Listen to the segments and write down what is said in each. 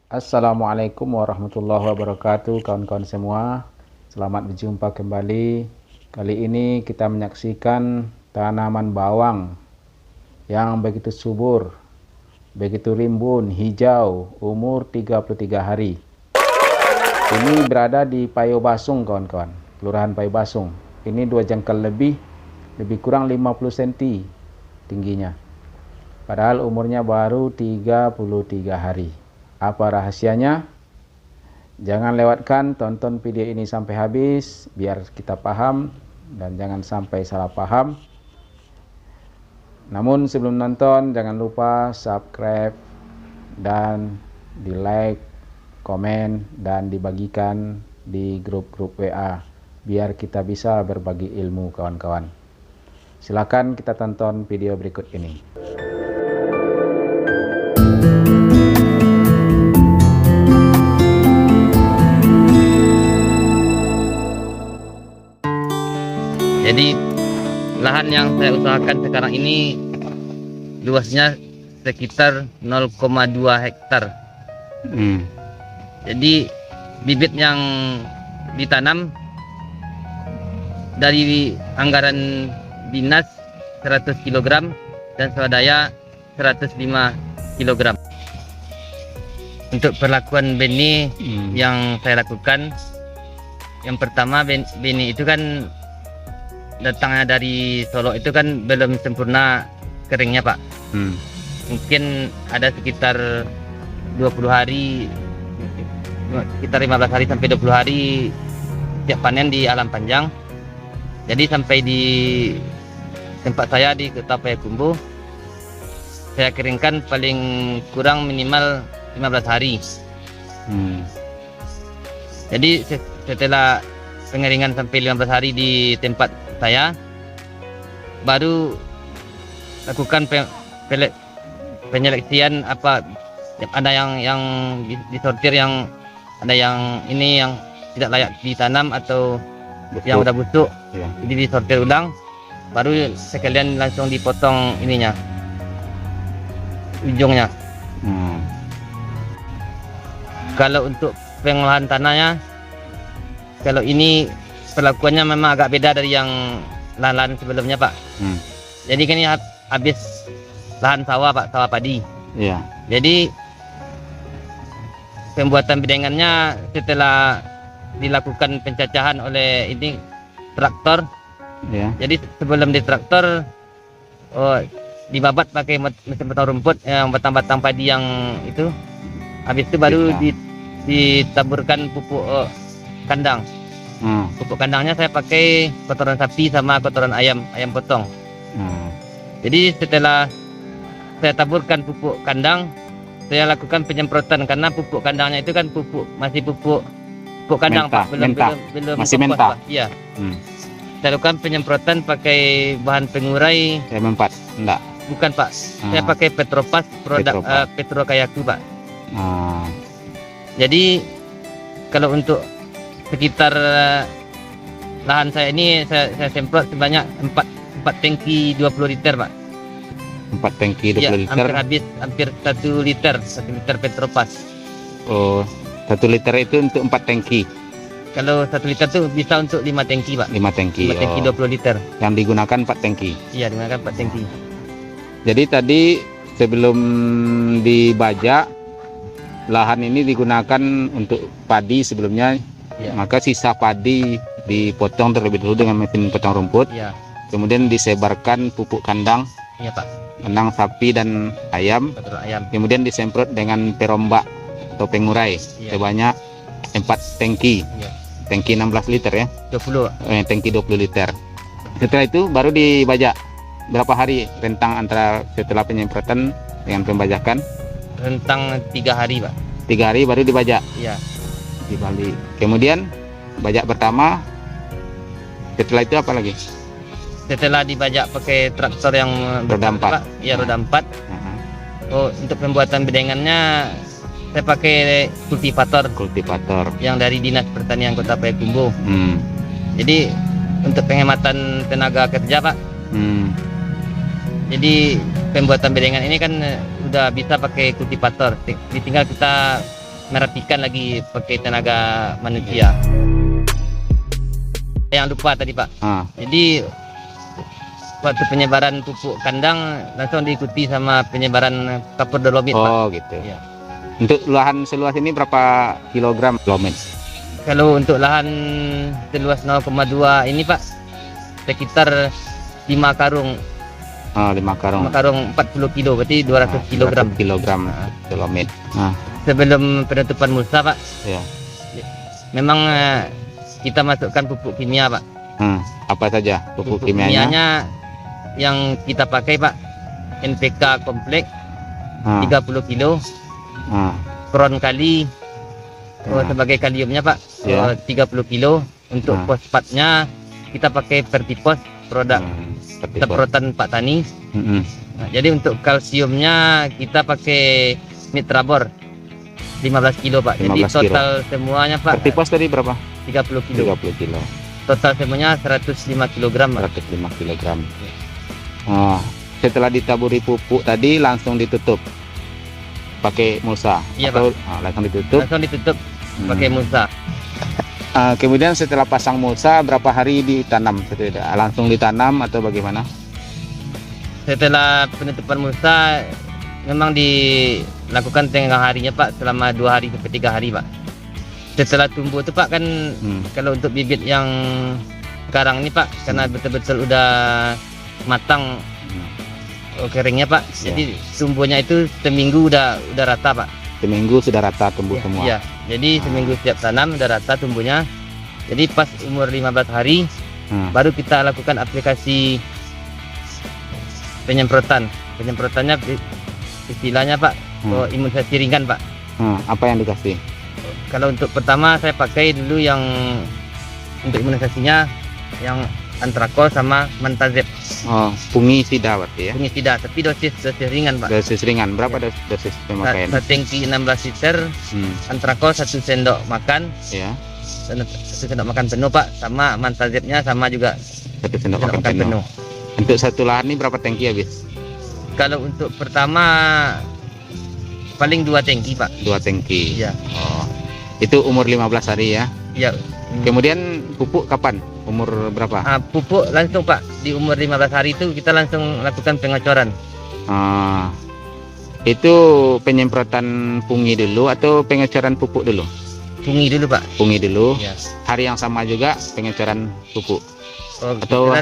Assalamualaikum warahmatullahi wabarakatuh, kawan-kawan semua. Selamat berjumpa kembali. Kali ini kita menyaksikan tanaman bawang yang begitu subur, begitu rimbun, hijau, umur 33 hari. Ini berada di Payo Basung, kawan-kawan, Kelurahan Payo Basung. Ini 2 jengkal lebih kurang 50 cm tingginya. Padahal umurnya baru 33 hari. Apa rahasianya? Jangan lewatkan, tonton video ini sampai habis biar kita paham dan jangan sampai salah paham. Namun sebelum nonton jangan lupa subscribe dan di like, komen dan dibagikan di grup-grup WA biar kita bisa berbagi ilmu, kawan-kawan. Silakan kita tonton video berikut ini. Jadi lahan yang saya usahakan sekarang ini luasnya sekitar 0,2 hektar. Jadi bibit yang ditanam dari anggaran dinas 100 kg dan swadaya 105 kg. Untuk perlakuan benih yang saya lakukan, yang pertama benih itu kan datangnya dari Solo itu kan belum sempurna keringnya, Pak. Mungkin ada sekitar 20 hari, sekitar 15 hari sampai 20 hari tiap panen di Alam Panjang. Jadi sampai di tempat saya di Kota Payakumbuh, saya keringkan paling kurang minimal 15 hari. Jadi setelah pengeringan sampai 15 hari di tempat saya, baru lakukan penyeleksian. Apa ada yang disortir, yang ada yang ini yang tidak layak ditanam atau busuk, yang udah busuk, jadi disortir ulang, baru sekalian langsung dipotong ininya, ujungnya. Kalau untuk pengolahan tanahnya, kalau ini perlakuannya memang agak beda dari yang lahan-lahan sebelumnya, Pak. Jadi kan ini habis lahan sawah, Pak, sawah padi. Jadi pembuatan bedengannya setelah dilakukan pencacahan oleh ini traktor. Jadi sebelum di traktor, dibabat pakai mesin potong rumput yang batang-batang padi yang itu. Habis itu baru ditaburkan pupuk kandang. Pupuk kandangnya saya pakai kotoran sapi sama kotoran ayam potong. Jadi setelah saya taburkan pupuk kandang, saya lakukan penyemprotan karena pupuk kandangnya itu kan masih pupuk kandang, Pak, belum masih kompos, mentah. Pak. Iya. Saya lakukan penyemprotan pakai bahan pengurai. M4 enggak? Bukan, Pak. Saya pakai Petropas produk Petro Kayaku, Pak. Jadi kalau untuk sekitar lahan saya ini saya semprot sebanyak 4 tangki 20 liter, Pak. 4 tangki 20 liter. Hampir 1 liter Petropas. 1 liter itu untuk 4 tangki. Kalau 1 liter tuh bisa untuk 5 tangki, Pak. 5 tangki. 5 tangki 20 liter. Yang digunakan 4 tangki. Iya, digunakan 4 tangki. Jadi tadi sebelum dibajak, lahan ini digunakan untuk padi sebelumnya. Maka sisa padi dipotong terlebih dahulu dengan mesin potong rumput. Kemudian disebarkan pupuk kandang. Iya, Pak. Kandang sapi dan ayam. Kemudian disemprot dengan perombak atau pengurai sebanyak 4 tangki. Tangki 16 liter ya. 20. Tangki 20 liter. Setelah itu baru dibajak. Berapa hari rentang antara setelah penyemprotan dengan pembajakan? Rentang 3 hari, Pak. 3 hari baru dibajak. Iya. Dibalik. Kemudian bajak pertama. Setelah itu apa lagi? Setelah dibajak pakai traktor yang roda 4. Iya, roda 4. Untuk pembuatan bedengannya saya pakai kultivator yang dari Dinas Pertanian Kota Payakumbuh. Jadi untuk penghematan tenaga kerja, Pak. Jadi pembuatan bedengan ini kan udah bisa pakai kultivator, tinggal kita merapikan lagi pakai tenaga manusia. Yang lupa tadi Pak. Jadi waktu penyebaran pupuk kandang langsung diikuti sama penyebaran kapur dolomit Pak. Oh gitu. Ya. Untuk lahan seluas ini berapa kilogram dolomit? Kalau untuk lahan seluas 0,2 ini Pak, sekitar 5 karung. 5 karung. 5 karung 40 kilo, berarti 200 kilogram. 200 kilogram dolomit. Sebelum penutupan mulsa Pak, Ya. memang kita masukkan pupuk kimia Pak. Apa saja pupuk kimianya? kimianya? Yang kita pakai Pak, NPK kompleks 30 kilo, Kron kali sebagai kaliumnya Pak, 30 kilo. Untuk fosfatnya kita pakai Vertipos, produk semprotan Pak Tani. Jadi untuk kalsiumnya kita pakai Mitrabor 15 kilo Pak. 15 Jadi kilo. total semuanya Pak Vertipos tadi berapa? 30 kilo. 30 kilo. Total semuanya 105 kilogram Pak. 105 kilogram. Setelah ditaburi pupuk tadi langsung ditutup pakai mulsa. Iya, atau langsung ditutup. Langsung ditutup pakai mulsa. Kemudian setelah pasang mulsa berapa hari ditanam? Langsung ditanam atau bagaimana? Setelah penutupan mulsa memang dilakukan tengah harinya Pak, selama 2 hari sampai 3 hari Pak. Setelah tumbuh itu Pak kan kalau untuk bibit yang sekarang ini Pak, karena betul-betul udah matang keringnya Pak, jadi tumbuhnya itu seminggu udah rata Pak. Seminggu sudah rata tumbuh semua. Iya, jadi seminggu setiap tanam udah rata tumbuhnya. Jadi pas umur 15 hari baru kita lakukan aplikasi penyemprotan. Penyemprotannya istilahnya Pak, imunisasi ringan Pak. Apa yang dikasih? Kalau untuk pertama saya pakai dulu yang untuk imunisasinya yang Antrakol sama Mantazep. Fungisida berarti ya? Fungisida, tapi dosis ringan Pak. Dosis ringan, berapa dosis pemakaian? Setengki 16 liter, Antrakol 1 sendok makan. Ya. 1 sendok makan penuh Pak, sama Mantazepnya sama juga 1 sendok makan penuh. Untuk satu lahan ini berapa tangki habis? Kalau untuk pertama paling 2 tangki Pak. 2 tangki. Iya. Itu umur 15 hari ya? Iya. Kemudian pupuk kapan? Umur berapa? Pupuk langsung Pak, di umur 15 hari itu kita langsung lakukan pengocoran. Itu penyemprotan fungi dulu atau pengecoran pupuk dulu? Fungi dulu Pak. Fungi dulu. Ya. Hari yang sama juga pengecoran pupuk. Atau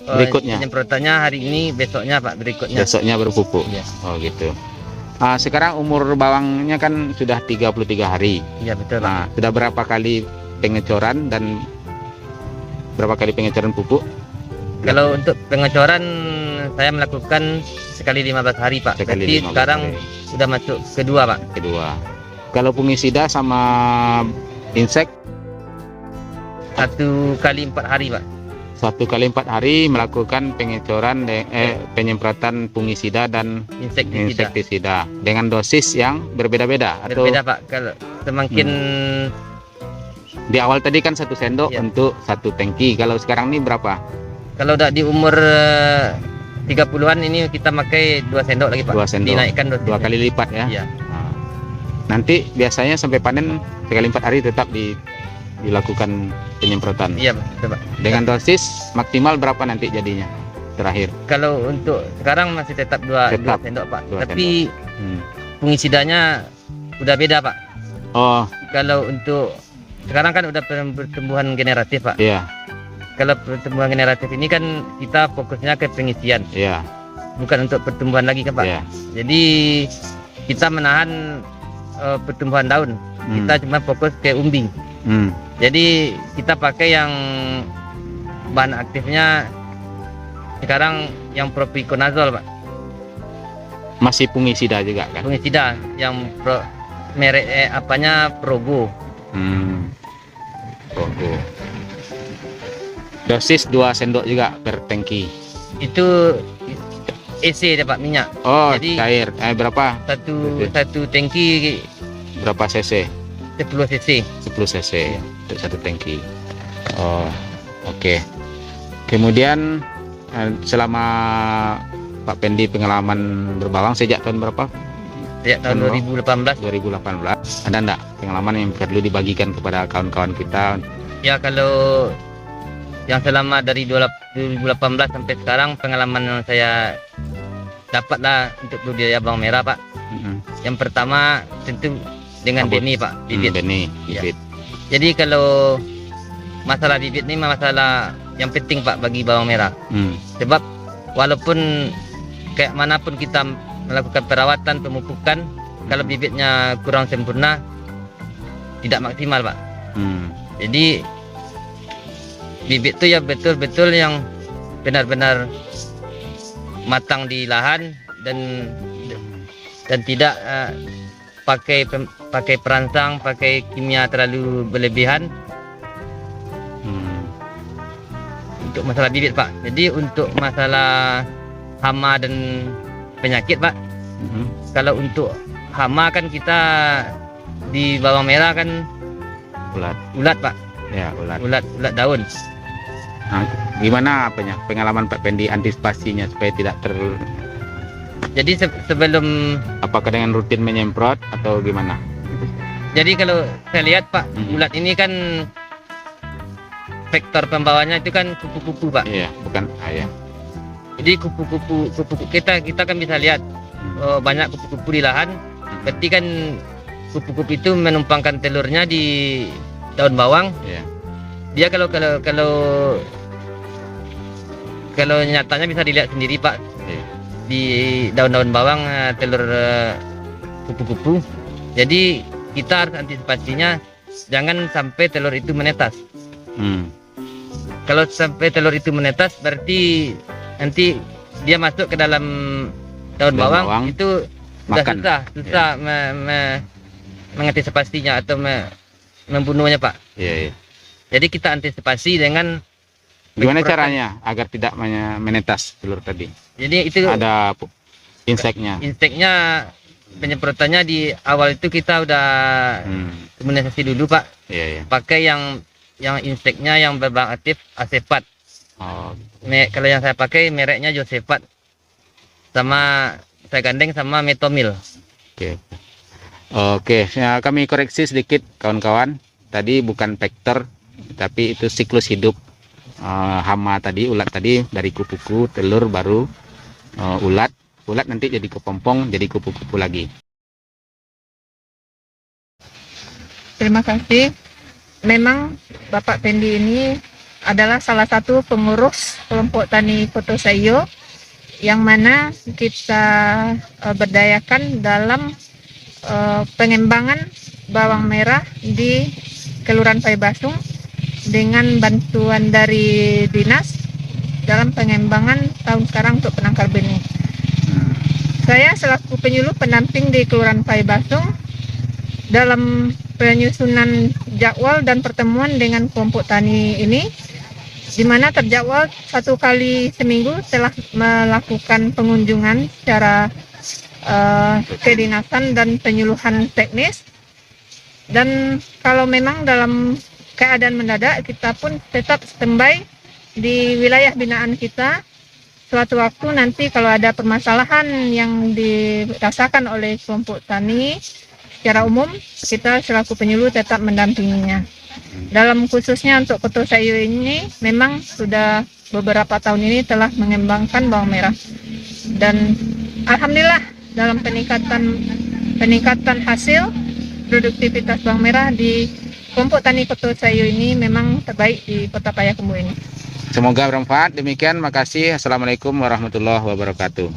berikutnya? Penyemprotannya hari ini, besoknya Pak, berikutnya. Besoknya baru pupuk. Ya. Gitu. Sekarang umur bawangnya kan sudah 33 hari. Iya betul Pak. Sudah berapa kali pengecoran dan berapa kali pengecoran pupuk? Kalau untuk pengecoran saya melakukan sekali 15 hari Pak. Jadi sekarang sudah masuk kedua Pak. Kedua. Kalau fungisida sama insek? 1 kali 4 hari Pak. 1 kali 4 hari melakukan pengecoran penyemprotan fungisida dan insektisida dengan dosis yang berbeda-beda. Berbeda Pak. Kalau semakin di awal tadi kan 1 sendok untuk 1 tangki. Kalau sekarang ini berapa? Kalau udah di umur 30-an ini kita pakai 2 sendok lagi Pak. 2 sendok. Dinaikkan dosisnya. 2 kali lipat ya. Iya. Nanti biasanya sampai panen sekali 4 hari tetap dilakukan penyemprotan. Iya betul Pak. Dengan dosis maksimal berapa nanti jadinya terakhir? Kalau untuk sekarang masih tetap 2 sendok Pak. Tapi fungisidanya udah beda Pak. Kalau untuk sekarang kan udah pertumbuhan generatif Pak. Iya. Kalau pertumbuhan generatif ini kan kita fokusnya ke pengisian. Iya. Bukan untuk pertumbuhan lagi kan Pak. Iya. Jadi kita menahan pertumbuhan daun. Kita cuma fokus ke umbing. Jadi kita pakai yang bahan aktifnya sekarang yang propiconazole Pak. Masih fungisida juga kan? Fungisida yang merek Progo. Progo. Dosis 2 sendok juga per tangki. Itu EC ya Pak, minyak. Jadi cair. Berapa? Satu tangki berapa cc? 10 cc. 10 cc untuk 1 tangki. Oke. Kemudian selama Pak Pendi pengalaman berbawang sejak tahun berapa? sejak tahun 2018. 2018. Ada enggak pengalaman yang perlu dibagikan kepada kawan-kawan kita? Ya, kalau yang selama dari 2018 sampai sekarang, pengalaman yang saya dapatlah untuk budidaya bawang merah, Pak. Yang pertama tentu dengan benih, Pak, bibit. Benih, Ya. bibit. Jadi kalau masalah bibit ini masalah yang penting, Pak, bagi bawang merah. Sebab walaupun kayak manapun kita melakukan perawatan, pemupukan, kalau bibitnya kurang sempurna, tidak maksimal, Pak. Jadi bibit itu ya betul-betul yang benar-benar matang di lahan dan tidak pakai perangsang, pakai kimia terlalu berlebihan. Untuk masalah bibit, Pak. Jadi untuk masalah hama dan penyakit, Pak. Kalau untuk hama kan kita di bawang merah kan ulat, Pak. Ya, ulat. Ulat daun. Nah, gimana pengalaman Pak Pendi antisipasinya supaya tidak Jadi sebelum, apakah dengan rutin menyemprot atau gimana? jadi kalau saya lihat, Pak, ulat ini kan faktor pembawanya itu kan kupu-kupu, Pak. Iya, bukan ayam. Jadi kupu-kupu kita kan bisa lihat banyak kupu-kupu di lahan. Berarti kan kupu-kupu itu menumpangkan telurnya di daun bawang. Iya. Dia kalau nyatanya bisa dilihat sendiri, Pak. Iya. Di daun-daun bawang telur kupu-kupu. Jadi kita harus antisipasinya jangan sampai telur itu menetas. Kalau sampai telur itu menetas, berarti nanti dia masuk ke dalam daun bawang itu sudah susah mengantisipasinya atau membunuhnya, Pak. Iya. Jadi kita antisipasi dengan Gimana caranya agar tidak menetas telur tadi? Jadi itu ada inseknya. Inseknya penyemprotannya di awal itu kita udah imunisasi dulu, Pak. Iya. Pakai yang inseknya yang berbang aktif Asepat. Kalau yang saya pakai mereknya Josepat. Sama saya gandeng sama Metomil. Oke, ya, kami koreksi sedikit kawan-kawan. Tadi bukan vektor, tapi itu siklus hidup hama tadi, ulat tadi dari kupu-kupu, telur baru ulat nanti jadi kepompong, jadi kupu-kupu lagi. Terima kasih. Memang Bapak Pendi ini adalah salah satu pengurus kelompok tani Koto Sayo yang mana kita berdayakan dalam pengembangan bawang merah di Kelurahan Paibasung dengan bantuan dari dinas dalam pengembangan tahun sekarang untuk penangkal benih. Saya selaku penyuluh pendamping di Kelurahan Paibasung dalam penyusunan jadwal dan pertemuan dengan kelompok tani ini, di mana terjadwal 1 kali seminggu telah melakukan pengunjungan secara kedinasan dan penyuluhan teknis. Dan kalau memang dalam keadaan mendadak, kita pun tetap standby di wilayah binaan kita. Suatu waktu nanti kalau ada permasalahan yang dirasakan oleh kelompok tani secara umum, kita selaku penyuluh tetap mendampinginya. Dalam khususnya untuk Koto Sayo ini, memang sudah beberapa tahun ini telah mengembangkan bawang merah. Dan alhamdulillah dalam peningkatan hasil produktivitas bawang merah di kelompok tani Koto Sayo ini memang terbaik di Kota Payakumbuh ini. Semoga bermanfaat. Demikian, makasih. Assalamualaikum warahmatullahi wabarakatuh.